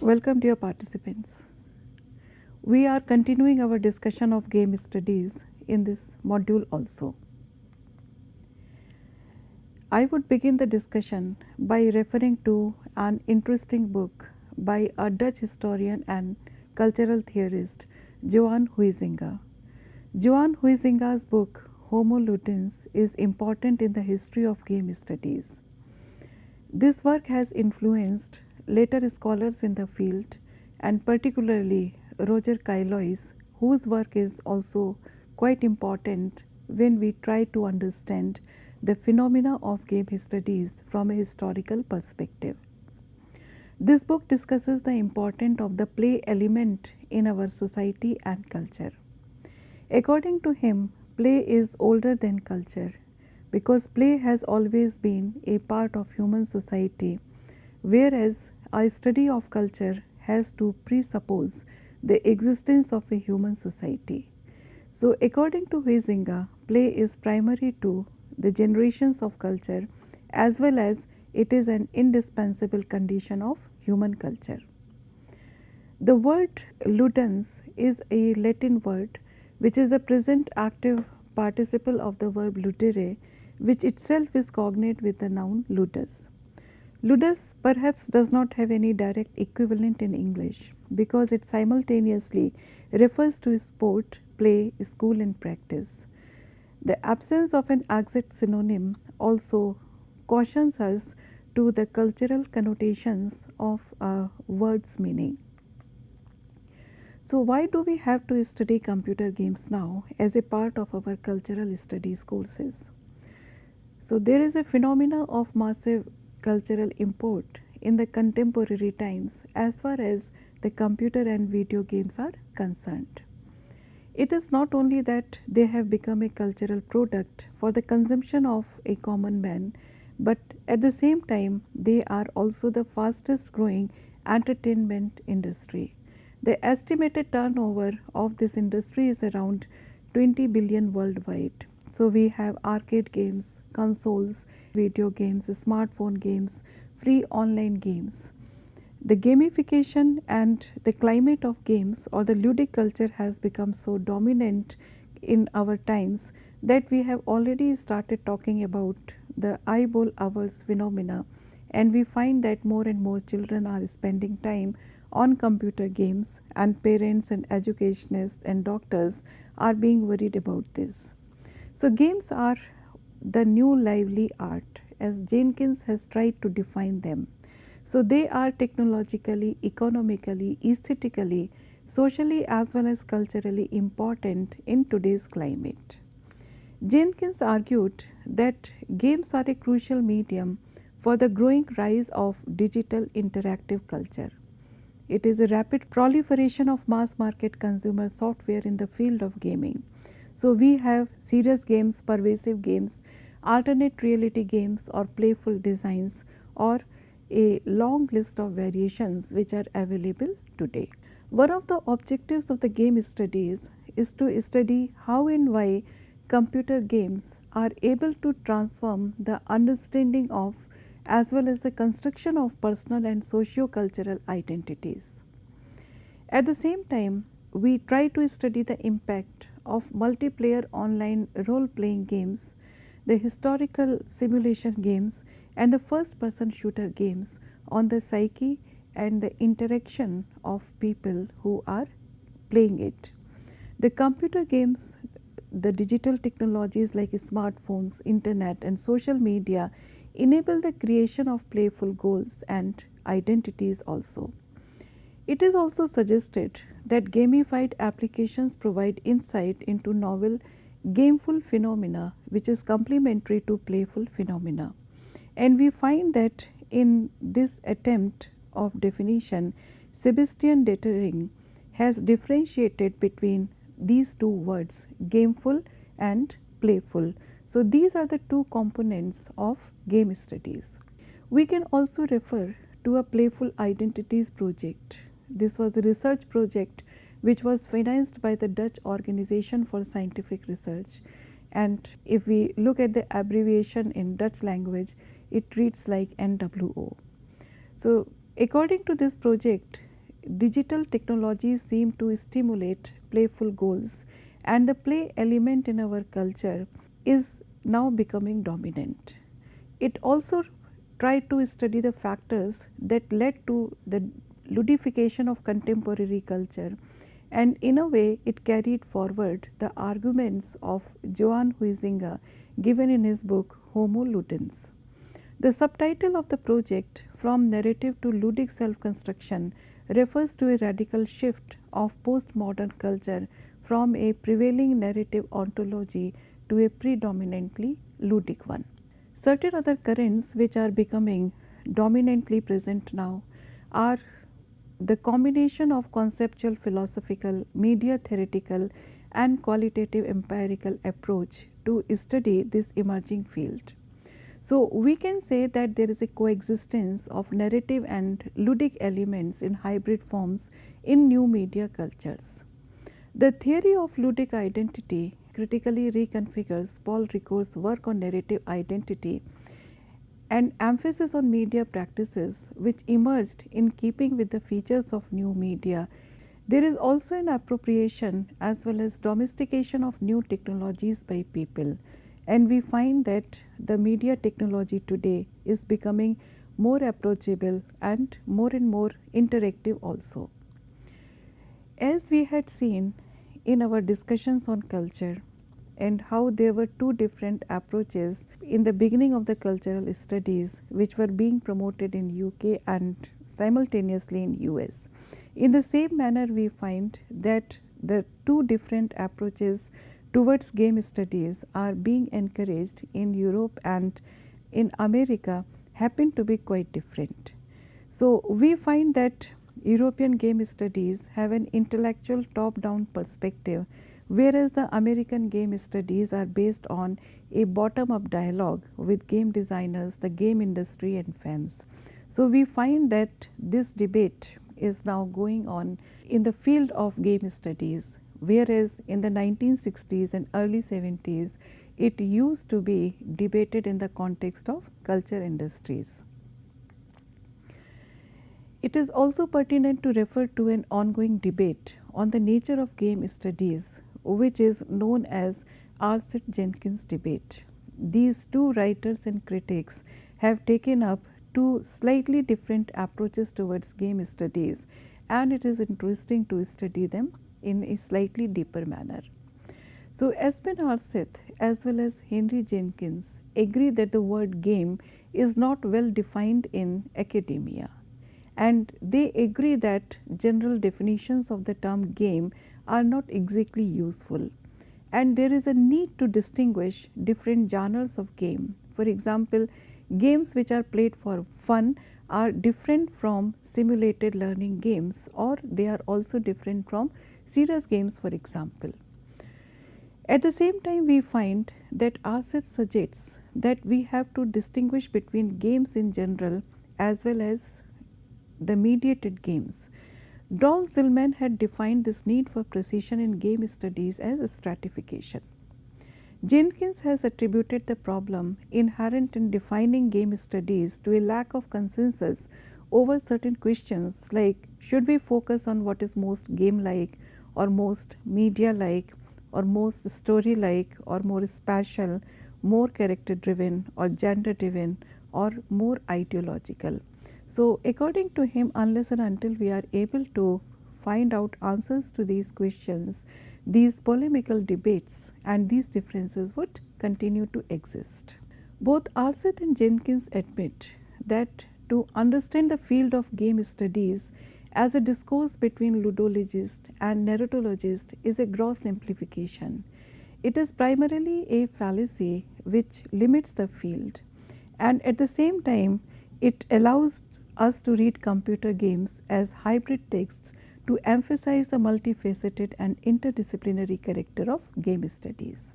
Welcome dear participants. We are continuing our discussion of game studies in this module also. I would begin the discussion by referring to an interesting book by a Dutch historian and cultural theorist, Johan Huizinga. Johan Huizinga's book Homo Ludens is important in the history of game studies. This work has influenced later scholars in the field, and particularly Roger Caillois, whose work is also quite important when we try to understand the phenomena of game studies from a historical perspective. This book discusses the importance of the play element in our society and culture. According to him, play is older than culture because play has always been a part of human society, whereas a study of culture has to presuppose the existence of a human society. So, according to Huizinga, play is primary to the generations of culture as well as it is an indispensable condition of human culture. The word ludens is a Latin word which is a present active participle of the verb ludere, which itself is cognate with the noun ludus. Ludus perhaps does not have any direct equivalent in English because it simultaneously refers to sport, play, school and practice. The absence of an exact synonym also cautions us to the cultural connotations of a word's meaning. So, why do we have to study computer games now as a part of our cultural studies courses? So, there is a phenomena of massive cultural import in the contemporary times as far as the computer and video games are concerned. It is not only that they have become a cultural product for the consumption of a common man, but at the same time they are also the fastest growing entertainment industry. The estimated turnover of this industry is around 20 billion worldwide. So, we have arcade games, consoles, video games, smartphone games, free online games. The gamification and the climate of games or the ludic culture has become so dominant in our times that we have already started talking about the eyeball hours phenomena, and we find that more and more children are spending time on computer games, and parents and educationists and doctors are being worried about this. So, games are the new lively art as Jenkins has tried to define them. So, they are technologically, economically, aesthetically, socially as well as culturally important in today's climate. Jenkins argued that games are a crucial medium for the growing rise of digital interactive culture. It is a rapid proliferation of mass market consumer software in the field of gaming. So, we have serious games, pervasive games, alternate reality games or playful designs or a long list of variations which are available today. One of the objectives of the game studies is to study how and why computer games are able to transform the understanding of as well as the construction of personal and socio-cultural identities. At the same time, we try to study the impact of multiplayer online role-playing games, the historical simulation games and the first-person shooter games on the psyche and the interaction of people who are playing it. The computer games, the digital technologies like smartphones, internet and social media enable the creation of playful goals and identities also. It is also suggested that gamified applications provide insight into novel gameful phenomena which is complementary to playful phenomena. And we find that in this attempt of definition, Sebastian Detering has differentiated between these two words, gameful and playful. So, these are the two components of game studies. We can also refer to a playful identities project. This was a research project which was financed by the Dutch Organization for Scientific Research, and if we look at the abbreviation in Dutch language, it reads like NWO. So, according to this project, digital technologies seem to stimulate playful goals, and the play element in our culture is now becoming dominant. It also tried to study the factors that led to the ludification of contemporary culture, and in a way it carried forward the arguments of Johann Huizinga given in his book Homo Ludens. The subtitle of the project, From Narrative to Ludic Self-Construction, refers to a radical shift of postmodern culture from a prevailing narrative ontology to a predominantly ludic one. Certain other currents which are becoming dominantly present now are the combination of conceptual, philosophical, media theoretical, and qualitative empirical approach to study this emerging field. So, we can say that there is a coexistence of narrative and ludic elements in hybrid forms in new media cultures. The theory of ludic identity critically reconfigures Paul Ricoeur's work on narrative identity and emphasis on media practices which emerged in keeping with the features of new media. There is also an appropriation as well as domestication of new technologies by people, and we find that the media technology today is becoming more approachable and more interactive also. As we had seen in our discussions on culture and how there were two different approaches in the beginning of the cultural studies which were being promoted in UK and simultaneously in US. In the same manner, we find that the two different approaches towards game studies are being encouraged in Europe and in America happen to be quite different. So, we find that European game studies have an intellectual top-down perspective, whereas the American game studies are based on a bottom-up dialogue with game designers, the game industry and fans. So, we find that this debate is now going on in the field of game studies, whereas in the 1960s and early 70s it used to be debated in the context of culture industries. It is also pertinent to refer to an ongoing debate on the nature of game studies, which is known as Arcet-Jenkins debate. These two writers and critics have taken up two slightly different approaches towards game studies, and it is interesting to study them in a slightly deeper manner. So, Espen Arcet as well as Henry Jenkins agree that the word game is not well defined in academia, and they agree that general definitions of the term game are not exactly useful, and there is a need to distinguish different genres of game. For example, games which are played for fun are different from simulated learning games, or they are also different from serious games, for example. At the same time, we find that Arcet suggests that we have to distinguish between games in general as well as the mediated games. Dolph Zillman had defined this need for precision in game studies as a stratification. Jenkins has attributed the problem inherent in defining game studies to a lack of consensus over certain questions like should we focus on what is most game-like or most media-like or most story-like or more spatial, more character-driven or gender-driven or more ideological. So, according to him, unless and until we are able to find out answers to these questions, these polemical debates and these differences would continue to exist. Both Arcet and Jenkins admit that to understand the field of game studies as a discourse between ludologist and narratologist is a gross simplification. It is primarily a fallacy which limits the field, and at the same time it allows us to read computer games as hybrid texts to emphasize the multifaceted and interdisciplinary character of game studies.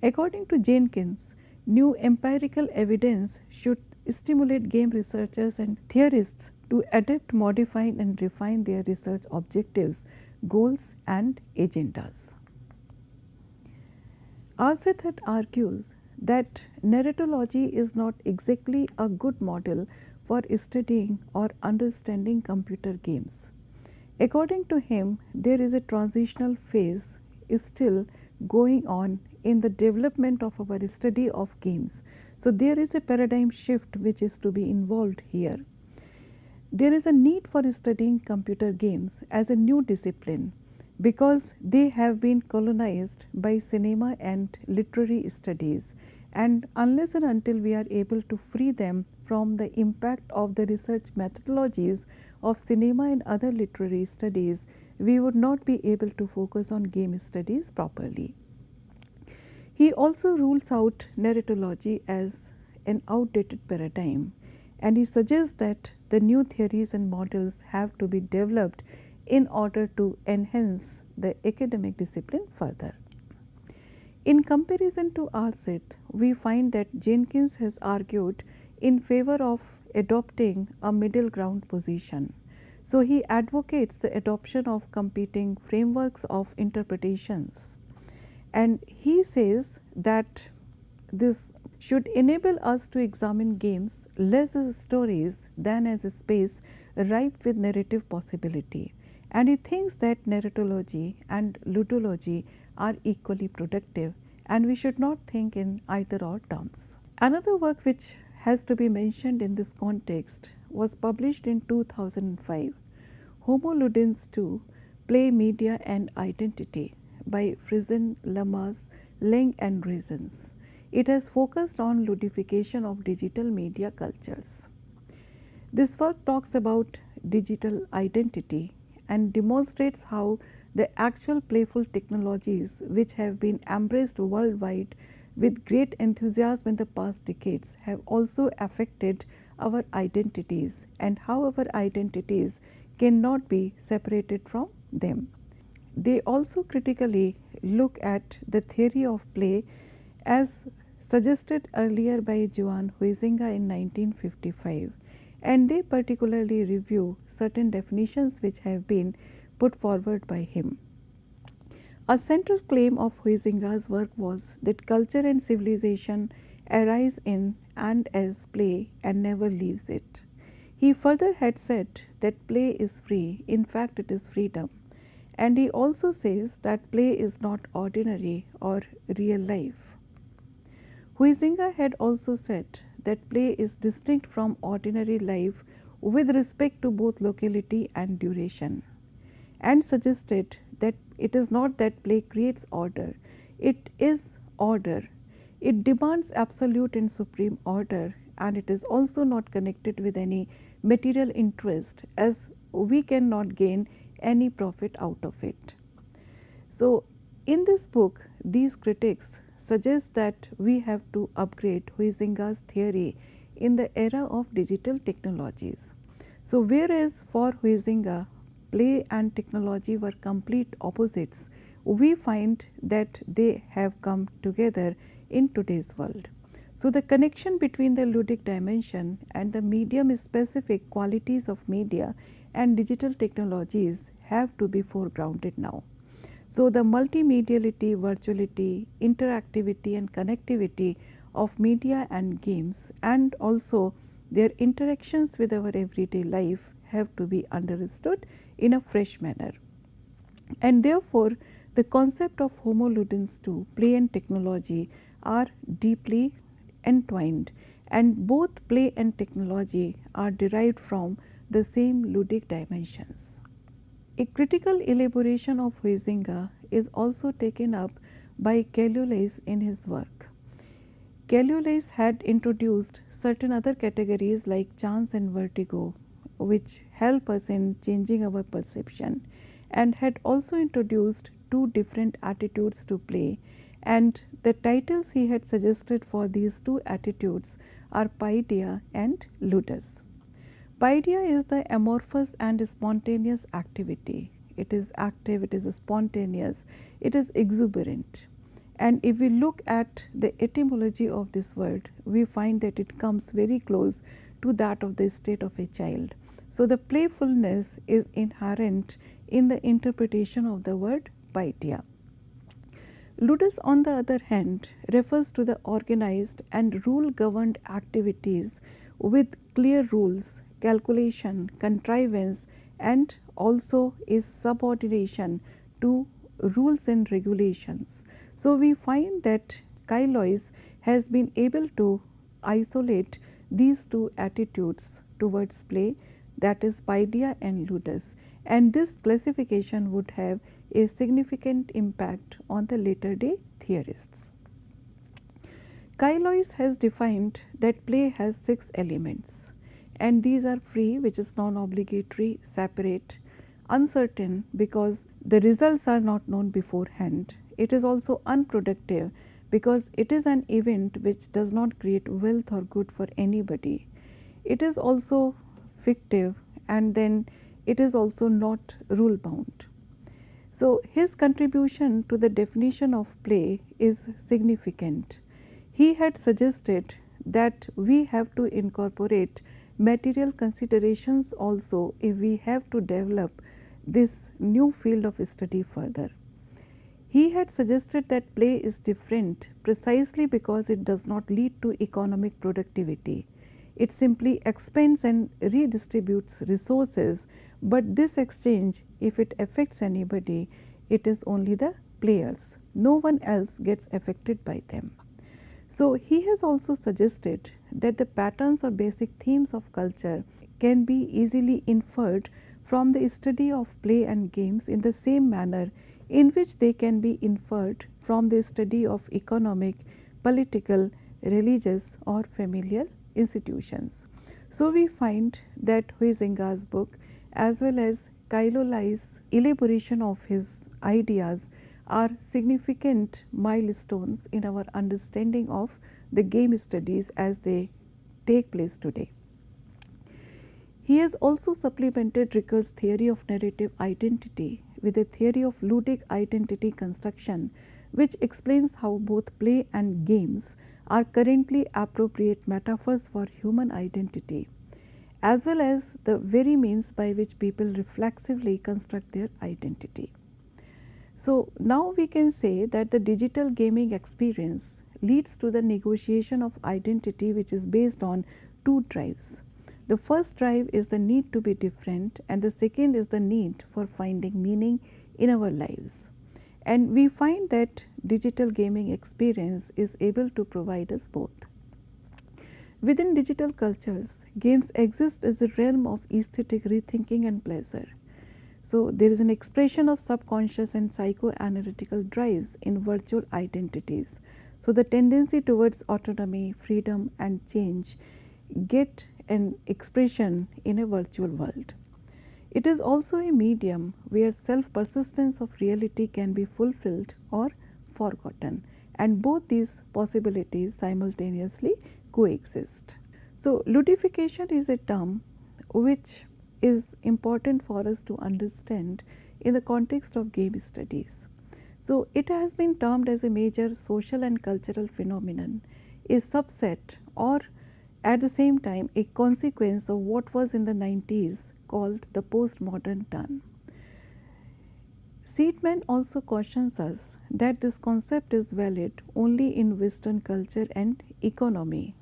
According to Jenkins, new empirical evidence should stimulate game researchers and theorists to adapt, modify and refine their research objectives, goals and agendas. Arcet argues that narratology is not exactly a good model for studying or understanding computer games. According to him, there is a transitional phase is still going on in the development of our study of games. So there is a paradigm shift which is to be involved here. There is a need for studying computer games as a new discipline because they have been colonized by cinema and literary studies, and unless and until we are able to free them from the impact of the research methodologies of cinema and other literary studies, we would not be able to focus on game studies properly. He also rules out narratology as an outdated paradigm, and he suggests that the new theories and models have to be developed in order to enhance the academic discipline further. In comparison to Aarseth, we find that Jenkins has argued in favor of adopting a middle ground position. So he advocates the adoption of competing frameworks of interpretations. And he says that this should enable us to examine games less as stories than as a space ripe with narrative possibility. And he thinks that narratology and ludology are equally productive, and we should not think in either or terms. Another work which has to be mentioned in this context was published in 2005, Homo Ludens 2, Play, Media and Identity by Friesen, Lamas, Leng and Reasons. It has focused on ludification of digital media cultures. This work talks about digital identity and demonstrates how the actual playful technologies which have been embraced worldwide with great enthusiasm in the past decades have also affected our identities, and how our identities cannot be separated from them. They also critically look at the theory of play as suggested earlier by Johann Huizinga in 1955, and they particularly review certain definitions which have been put forward by him. A central claim of Huizinga's work was that culture and civilization arise in and as play and never leaves it. He further had said that play is free, in fact, it is freedom. And he also says that play is not ordinary or real life. Huizinga had also said that play is distinct from ordinary life with respect to both locality and duration, and suggested that it is not that play creates order, it is order. It demands absolute and supreme order, and it is also not connected with any material interest, as we cannot gain any profit out of it. So, in this book, these critics suggest that we have to upgrade Huizinga's theory in the era of digital technologies. So, whereas for Huizinga, play and technology were complete opposites, we find that they have come together in today's world. So, the connection between the ludic dimension and the medium specific qualities of media and digital technologies have to be foregrounded now. So, the multimediality, virtuality, interactivity and connectivity of media and games, and also their interactions with our everyday life, have to be understood in a fresh manner. And therefore, the concept of Homo Ludens 2, play and technology, are deeply entwined, and both play and technology are derived from the same ludic dimensions. A critical elaboration of Huizinga is also taken up by Caillois in his work. Caillois had introduced certain other categories like chance and vertigo, which help us in changing our perception, and had also introduced two different attitudes to play, and the titles he had suggested for these two attitudes are paideia and ludus. Paideia is the amorphous and spontaneous activity. It is active, it is spontaneous, it is exuberant. And if we look at the etymology of this word, we find that it comes very close to that of the state of a child. So, the playfulness is inherent in the interpretation of the word paideia. Ludus, on the other hand, refers to the organized and rule governed activities with clear rules, calculation, contrivance, and also is subordination to rules and regulations. So we find that Kailois has been able to isolate these two attitudes towards play, that is paideia and ludus, and this classification would have a significant impact on the later day theorists. Kailois has defined that play has 6 elements, and these are free, which is non-obligatory, separate, uncertain because the results are not known beforehand. It is also unproductive because it is an event which does not create wealth or good for anybody. It is also fictive, and then it is also not rule bound. So, his contribution to the definition of play is significant. He had suggested that we have to incorporate material considerations also if we have to develop this new field of study further. He had suggested that play is different precisely because it does not lead to economic productivity. It simply expends and redistributes resources, but this exchange, if it affects anybody, it is only the players. No one else gets affected by them. So, he has also suggested that the patterns or basic themes of culture can be easily inferred from the study of play and games in the same manner in which they can be inferred from the study of economic, political, religious or familial institutions. So, we find that Huizinga's book as well as Kailois' elaboration of his ideas are significant milestones in our understanding of the game studies as they take place today. He has also supplemented Ricker's theory of narrative identity with a theory of ludic identity construction, which explains how both play and games are currently appropriate metaphors for human identity, as well as the very means by which people reflexively construct their identity. So, now we can say that the digital gaming experience leads to the negotiation of identity, which is based on two drives. The first drive is the need to be different, and the second is the need for finding meaning in our lives. And we find that digital gaming experience is able to provide us both. Within digital cultures, games exist as a realm of aesthetic rethinking and pleasure. So, there is an expression of subconscious and psychoanalytical drives in virtual identities. So, the tendency towards autonomy, freedom and change get an expression in a virtual world. It is also a medium where self-persistence of reality can be fulfilled or forgotten, and both these possibilities simultaneously coexist. So, ludification is a term which is important for us to understand in the context of game studies. So, it has been termed as a major social and cultural phenomenon, a subset or at the same time a consequence of what was in the 90s called the postmodern turn. Seidman also cautions us that this concept is valid only in Western culture and economy.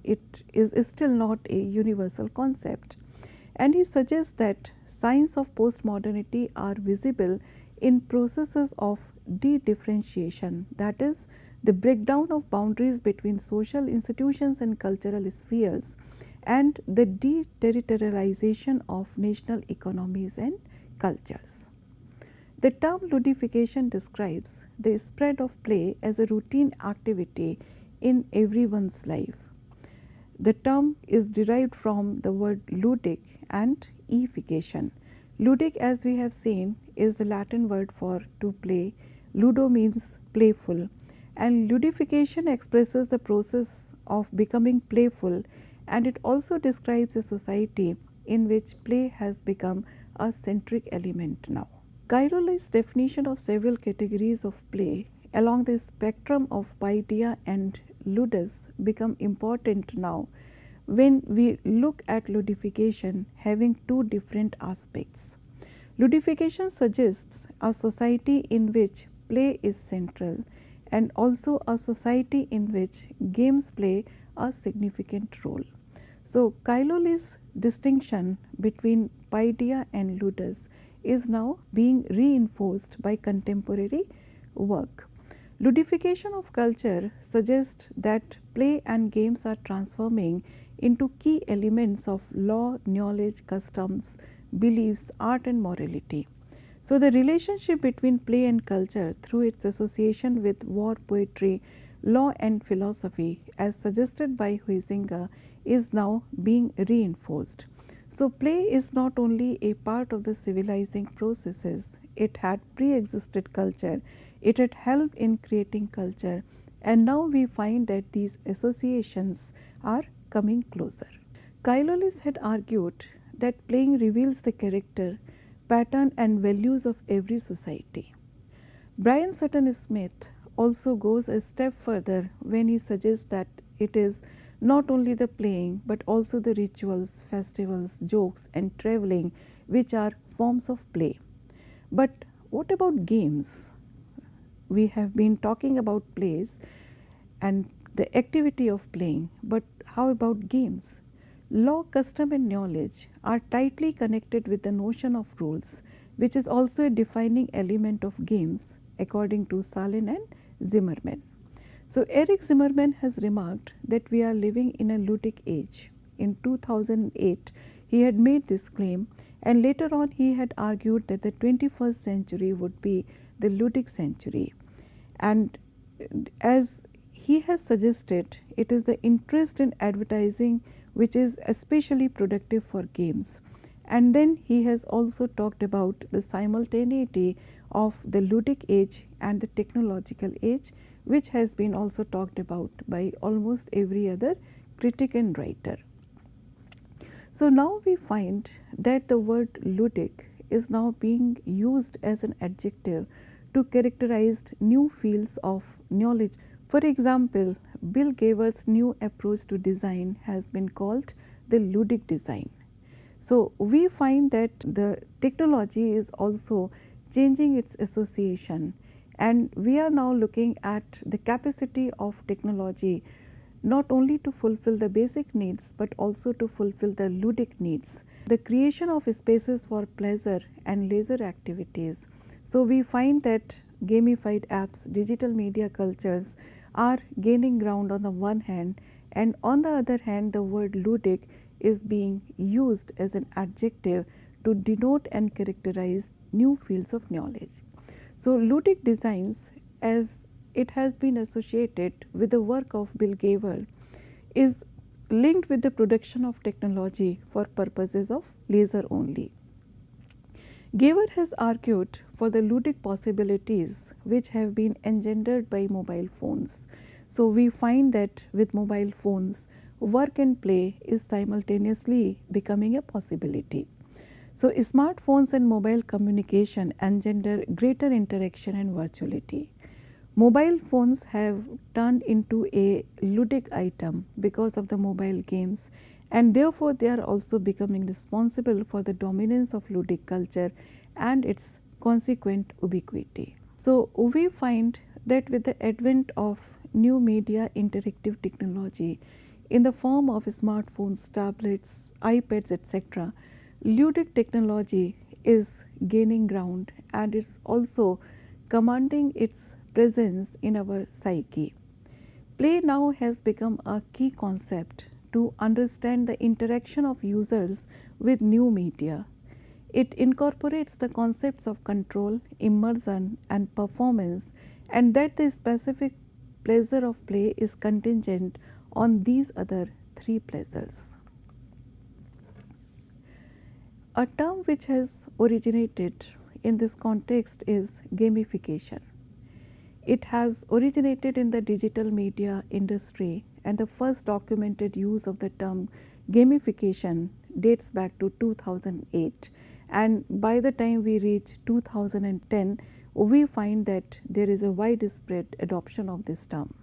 It is still not a universal concept, and he suggests that signs of postmodernity are visible in processes of de-differentiation, that is, the breakdown of boundaries between social institutions and cultural spheres, and the deterritorialization of national economies and cultures. The term ludification describes the spread of play as a routine activity in everyone's life. The term is derived from the word ludic and ification. Ludic, as we have seen, is the Latin word for to play. Ludo means playful, and ludification expresses the process of becoming playful, and it also describes a society in which play has become a centric element now. Kairolis' definition of several categories of play along the spectrum of paideia and ludus become important now when we look at ludification having two different aspects. Ludification suggests a society in which play is central, and also a society in which games play a significant role. So, Kailoli's distinction between paideia and ludus is now being reinforced by contemporary work. Ludification of culture suggests that play and games are transforming into key elements of law, knowledge, customs, beliefs, art, and morality. So, the relationship between play and culture through its association with war poetry, law, and philosophy, as suggested by Huizinga, is now being reinforced. So, play is not only a part of the civilizing processes, it had pre existed culture, it had helped in creating culture, and now we find that these associations are coming closer. Kailolis had argued that playing reveals the character, pattern, and values of every society. Brian Sutton Smith also goes a step further when he suggests that it is not only the playing but also the rituals, festivals, jokes, and traveling which are forms of play. But what about games? We have been talking about plays and the activity of playing, but how about games? Law, custom, and knowledge are tightly connected with the notion of rules, which is also a defining element of games, according to Salin and Zimmerman. So, Eric Zimmerman has remarked that we are living in a ludic age. In 2008, he had made this claim, and later on, he had argued that the 21st century would be the ludic century. And as he has suggested, it is the interest in advertising which is especially productive for games. And then he has also talked about the simultaneity of the ludic age and the technological age, which has been also talked about by almost every other critic and writer. So now we find that the word ludic is now being used as an adjective to characterize new fields of knowledge. For example, Bill Gates' new approach to design has been called the ludic design. So we find that the technology is also changing its association, and we are now looking at the capacity of technology not only to fulfill the basic needs but also to fulfill the ludic needs, the creation of spaces for pleasure and leisure activities. So we find that gamified apps, digital media cultures are gaining ground on the one hand, and on the other hand the word ludic is being used as an adjective to denote and characterize new fields of knowledge. So ludic designs, as it has been associated with the work of Bill Gates, is linked with the production of technology for purposes of leisure only. Gaver has argued for the ludic possibilities which have been engendered by mobile phones. So we find that with mobile phones, work and play is simultaneously becoming a possibility. So smartphones and mobile communication engender greater interaction and virtuality. Mobile phones have turned into a ludic item because of the mobile games, and therefore they are also becoming responsible for the dominance of ludic culture and its consequent ubiquity. So we find that with the advent of new media interactive technology in the form of smartphones, tablets, iPads, etc., ludic technology is gaining ground and it's also commanding its presence in our psyche. Play now has become a key concept to understand the interaction of users with new media. It incorporates the concepts of control, immersion, and performance, and that the specific pleasure of play is contingent on these other three pleasures. A term which has originated in this context is gamification. It has originated in the digital media industry, and the first documented use of the term gamification dates back to 2008. And by the time we reach 2010, we find that there is a widespread adoption of this term.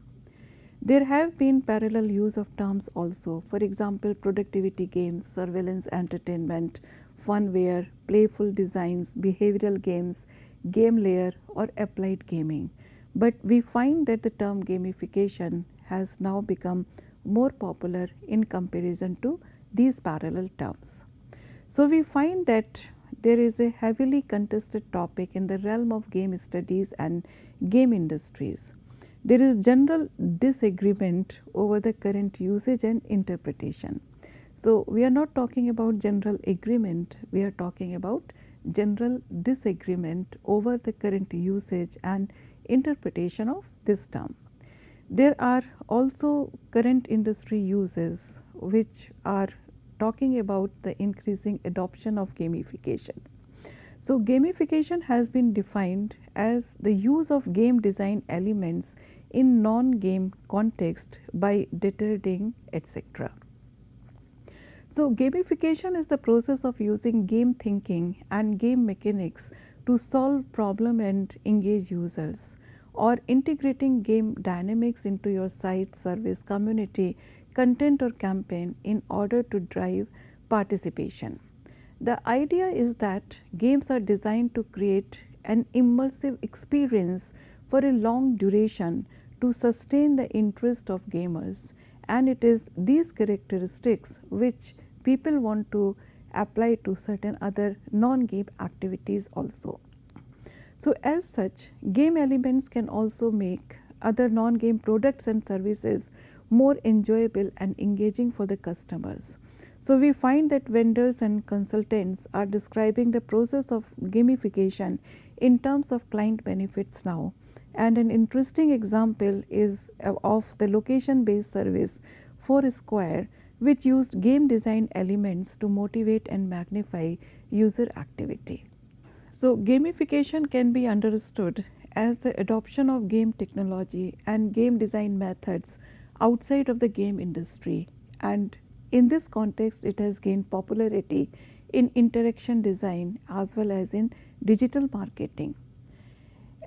There have been parallel use of terms also, for example, productivity games, surveillance entertainment, funware, playful designs, behavioral games, game layer, or applied gaming. But we find that the term gamification has now become more popular in comparison to these parallel terms. So, we find that there is a heavily contested topic in the realm of game studies and game industries. There is general disagreement over the current usage and interpretation. So, we are not talking about general agreement, we are talking about general disagreement over the current usage and interpretation of this term. There are also current industry uses which are talking about the increasing adoption of gamification. So, gamification has been defined as the use of game design elements in non-game context by deterring etc. So, gamification is the process of using game thinking and game mechanics to solve problem and engage users, or integrating game dynamics into your site, service, community, content or campaign in order to drive participation. The idea is that games are designed to create an immersive experience for a long duration to sustain the interest of gamers, and it is these characteristics which people want to apply to certain other non-game activities also. So, as such, game elements can also make other non-game products and services more enjoyable and engaging for the customers. So, we find that vendors and consultants are describing the process of gamification in terms of client benefits now. And an interesting example is of the location based service Foursquare, which used game design elements to motivate and magnify user activity. So, gamification can be understood as the adoption of game technology and game design methods outside of the game industry, and in this context it has gained popularity in interaction design as well as in digital marketing.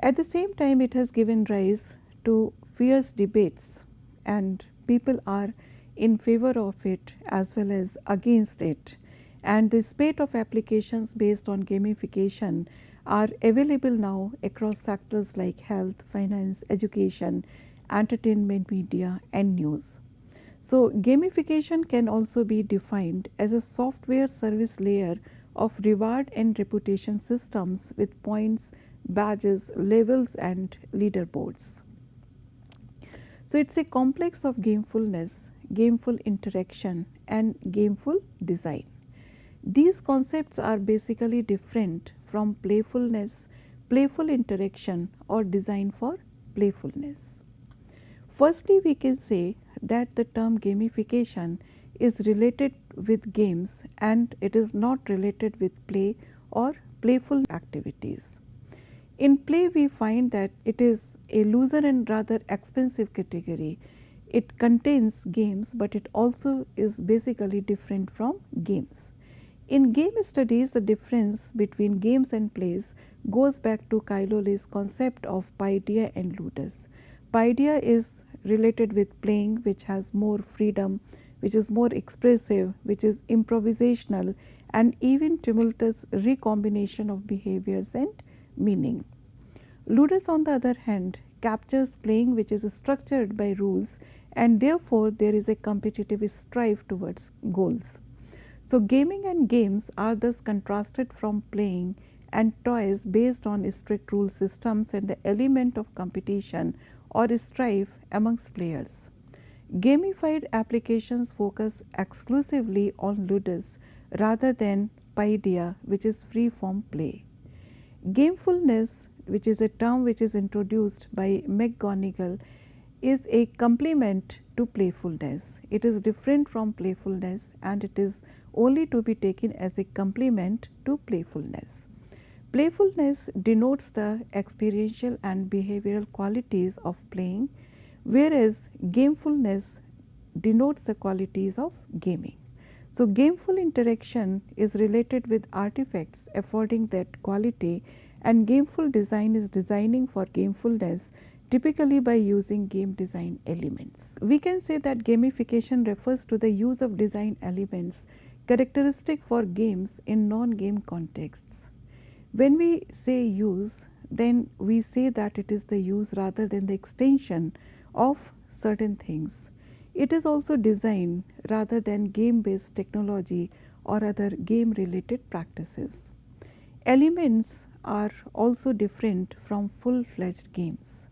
At the same time, it has given rise to fierce debates, and people are in favor of it as well as against it. And the spate of applications based on gamification are available now across sectors like health, finance, education, entertainment, media, and news. So, gamification can also be defined as a software service layer of reward and reputation systems with points, badges, levels, and leaderboards. So, it is a complex of gamefulness, gameful interaction, and gameful design. These concepts are basically different from playfulness, playful interaction, or design for playfulness. Firstly, we can say that the term gamification is related with games and it is not related with play or playful activities. In play, we find that it is a looser and rather expensive category. It contains games, but it also is basically different from games. In game studies, the difference between games and plays goes back to Kailoli's concept of paideia and ludus. Paideia is related with playing, which has more freedom, which is more expressive, which is improvisational, and even tumultuous recombination of behaviors and meaning. Ludus, on the other hand, captures playing, which is structured by rules, and therefore there is a competitive strive towards goals. So, gaming and games are thus contrasted from playing and toys based on strict rule systems and the element of competition or strife amongst players. Gamified applications focus exclusively on ludus rather than paideia, which is free from play. Gamefulness, which is a term which is introduced by McGonigal, is a complement to playfulness. It is different from playfulness and it is only to be taken as a complement to playfulness. Playfulness denotes the experiential and behavioral qualities of playing, whereas gamefulness denotes the qualities of gaming. So, gameful interaction is related with artifacts affording that quality, and gameful design is designing for gamefulness, typically by using game design elements. We can say that gamification refers to the use of design elements characteristic for games in non-game contexts. When we say use, then we say that it is the use rather than the extension of certain things. It is also design rather than game based technology or other game related practices. Elements are also different from full fledged games.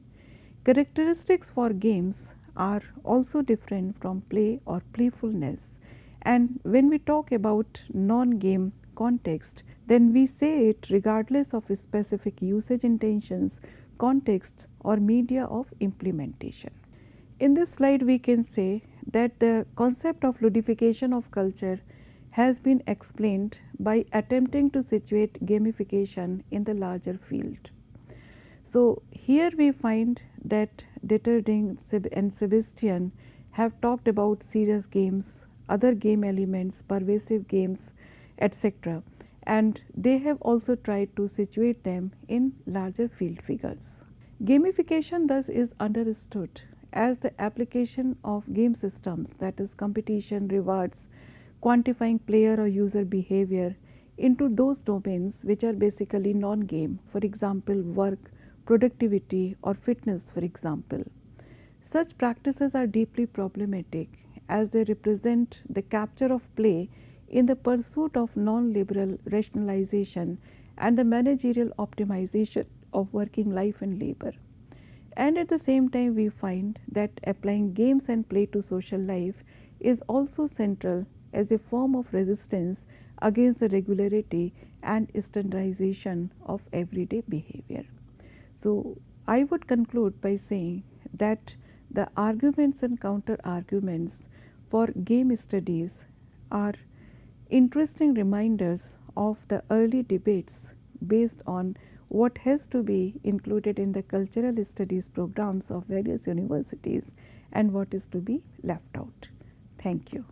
Characteristics for games are also different from play or playfulness. And when we talk about non game context, then we say it regardless of specific usage intentions, context, or media of implementation. In this slide, we can say that the concept of ludification of culture has been explained by attempting to situate gamification in the larger field. So, here we find that Deterding and Sebastian have talked about serious games, other game elements, pervasive games, etc. And they have also tried to situate them in larger field figures. Gamification thus is understood as the application of game systems, that is competition, rewards, quantifying player or user behavior into those domains which are basically non-game, for example work, productivity or fitness for example. Such practices are deeply problematic as they represent the capture of play in the pursuit of non-liberal rationalization and the managerial optimization of working life and labor. And at the same time, we find that applying games and play to social life is also central as a form of resistance against the regularity and standardization of everyday behavior. So, I would conclude by saying that the arguments and counter arguments for game studies are interesting reminders of the early debates based on what has to be included in the cultural studies programs of various universities and what is to be left out. Thank you.